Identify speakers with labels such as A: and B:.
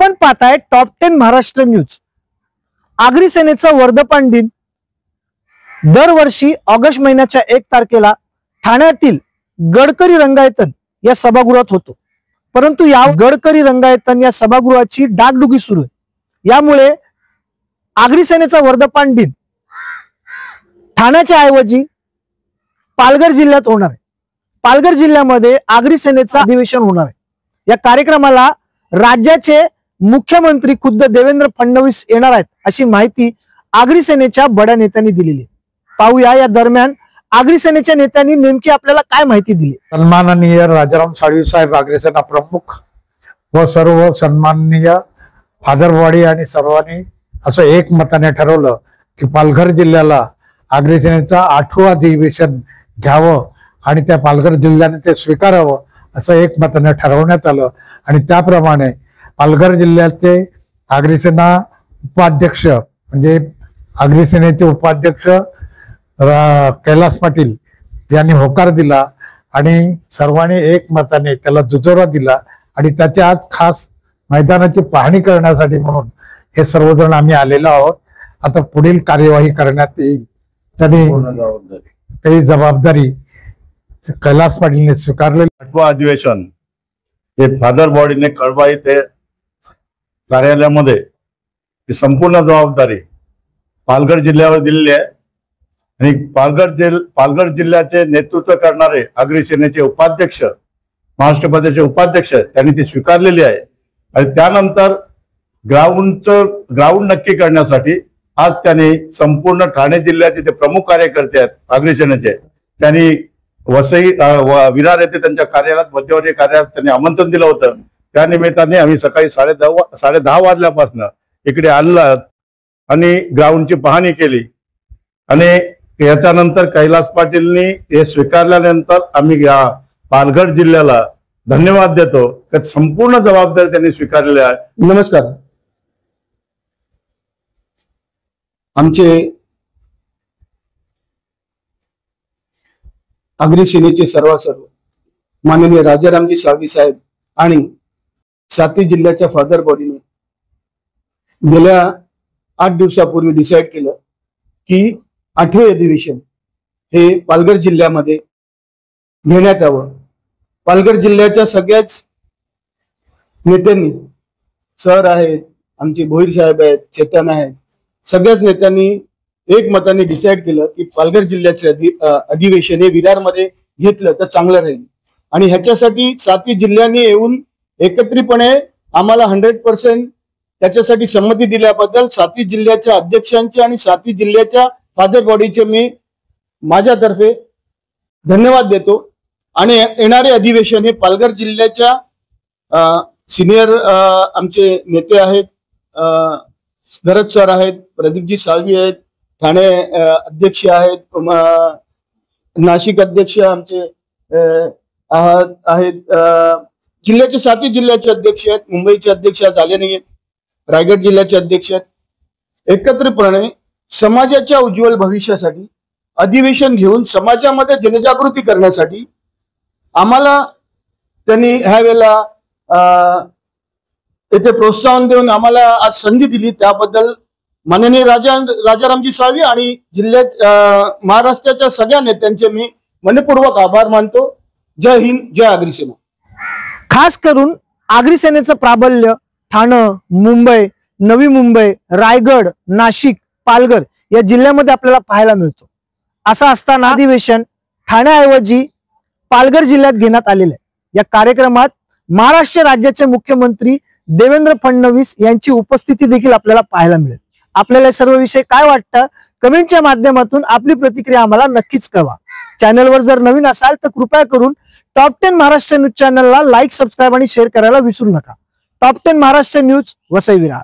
A: आपण पाहताय top 10 Maharashtra news. Agri सेनेचा वर्धापन दिन दरवर्षी ऑगस्ट महिन्याच्या 1 तारखेला ठाण्यातील गडकरी रंगायतन या सभागृहात होतो, परंतु या गडकरी रंगायतन या सभागृहाची डागडुगी सुरू आहे। यामुळे आगरी सेनेचा वर्धापन दिन ठाण्याच्या ऐवजी पालघर जिल्ह्यात होणार आहे। पालघर जिल्ह्यामध्ये आगरी सेनेचं अधिवेशन होणार आहे। या कार्यक्रमाला राज्याचे मुख्यमंत्री खुद्द देवेंद्र फडणवीस येणार आहेत अशी माहिती आगरी सेनेच्या बड्या नेत्यांनी दिलेली आहे। पाहूया या दरम्यान आगरी सेनेच्या नेत्यांनी नेमकी आपल्याला काय माहिती दिली।
B: सन्माननीय राजाराम साळवी साहेब आगरी सेना प्रमुख व सर्व सन्माननीय फादरवाडी आणि सर्वांनी असं एकमताने ठरवलं की पालघर जिल्ह्याला आगरी सेनेचा 8वं अधिवेशन घ्यावं आणि त्या पालघर जिल्ह्याने ते स्वीकारावं असं एकमताने ठरवण्यात आलं। आणि त्याप्रमाणे पालघर जिल्ह्याचे आगरी सेना उपाध्यक्ष म्हणजे आगरी सेनेचे उपाध्यक्ष कैलास पाटील यांनी होकार दिला आणि सर्वांनी एकमताने त्याला दुजोरा दिला आणि त्याच्या आज खास मैदानाची पाहणी करण्यासाठी म्हणून हे सर्वजण आम्ही आलेलो आहोत। आता पुढील कार्यवाही करण्यात येईल ती जबाबदारी कैलास पाटीलने स्वीकारलेली।
C: 8वं अधिवेशन हे फादर बॉडीने कळवा येथे कार्यालयामध्ये ही संपूर्ण जबाबदारी पालघर जिल्ह्यावर दिलेली आहे आणि पालघर जिल्ह्याचे नेतृत्व करणारे आगरी सेनेचे उपाध्यक्ष महाराष्ट्र प्रदेशचे उपाध्यक्ष त्यांनी ती स्वीकारलेली आहे। आणि त्यानंतर ग्राउंड नक्की करण्यासाठी आज त्यांनी संपूर्ण ठाणे जिल्ह्याचे ते प्रमुख कार्यकर्ते आहेत आगरी सेनेचे, त्यांनी वसई विरार येथे त्यांच्या कार्यालयात मध्यवर्ती कार्यालयात त्यांनी आमंत्रण दिलं होतं। त्या निमित्ताने आम्ही सकाळी 10:30 वाजल्यापासून इकडे आलो आणि ग्राउंडची पाहणी केली आणि याच्यानंतर कैलास पाटीलनी हे स्वीकारल्यानंतर आम्ही या पालघर जिल्ह्याला धन्यवाद देतो की संपूर्ण जबाबदारी त्यांनी स्वीकारलेली आहे।
D: नमस्कार। आमचे आगरी सेनेचे सर्व माननीय राजारामजी साळवी साहेब आणि साती जिल्ह्याच्या फादर बॉडीने गेल्या 8 दिवसापूर्वी डिसाईड केलं की 8वे अधिवेशन हे पालघर जिल्ह्यामध्ये घेण्यात यावं। पालघर जिल्ह्याच्या सगळ्याच नेत्यांनी, सर आहेत, आमचे भोईर साहेब आहेत, चेतन आहेत, सगळ्याच नेत्यांनी एकमताने डिसाईड केलं की पालघर जिल्ह्याचे अधिवेशन हे विरारमध्ये घेतलं तर चांगलं राहील। आणि ह्याच्यासाठी साती जिल्ह्यांनी येऊन एकत्रितपणे आम्हाला 100% त्याच्यासाठी संमती दिल्याबद्दल साती जिल्ह्याच्या अध्यक्षांचे आणि साती जिल्ह्याच्या फादर बॉडीचे मी माझ्यातर्फे धन्यवाद देतो। आणि येणारे अधिवेशन हे पालघर जिल्ह्याच्या सिनियर आमचे नेते आहेत, भरत सर आहेत, प्रदीपजी साळवी आहेत, ठाणे अध्यक्ष आहेत, नाशिक अध्यक्ष आमचे आहेत, जिल्ह्याचे साती जिल्ह्याचे अध्यक्ष आहेत, मुंबईचे अध्यक्ष आज आले नाहीये, रायगड जिल्ह्याचे अध्यक्ष आहेत। एकत्रितपणे समाजाच्या उज्ज्वल भविष्यासाठी अधिवेशन घेऊन समाजामध्ये जनजागृती करण्यासाठी आम्हाला त्यांनी ह्या वेळेला येथे प्रोत्साहन देऊन आम्हाला आज संधी दिली, त्याबद्दल माननीय राजारामजी साळवी आणि जिल्ह्यात महाराष्ट्राच्या सगळ्या नेत्यांचे मी मनपूर्वक आभार मानतो। जय हिंद, जय आगरी सेना।
A: खास करून आगरी सेनेचं प्राबल्य ठाणे, मुंबई, नवी मुंबई, रायगड, नाशिक, पालघर या जिल्ह्यामध्ये आपल्याला पाहायला मिळतो। असं असताना अधिवेशन ठाण्याऐवजी पालघर जिल्ह्यात घेण्यात आलेलं आहे। या कार्यक्रमात महाराष्ट्र राज्याचे मुख्यमंत्री देवेंद्र फडणवीस यांची उपस्थिती देखील आपल्याला पाहायला मिळेल। आपल्याला सर्व विषय काय वाटतं कमेंटच्या माध्यमातून आपली प्रतिक्रिया आम्हाला नक्कीच कळवा। चॅनलवर जर नवीन असाल तर कृपया करून टॉप 10 महाराष्ट्र न्यूज चॅनलला लाईक, सबस्क्राईब आणि शेअर करायला विसरू नका। Top 10 Maharashtra news, Vasai Virar.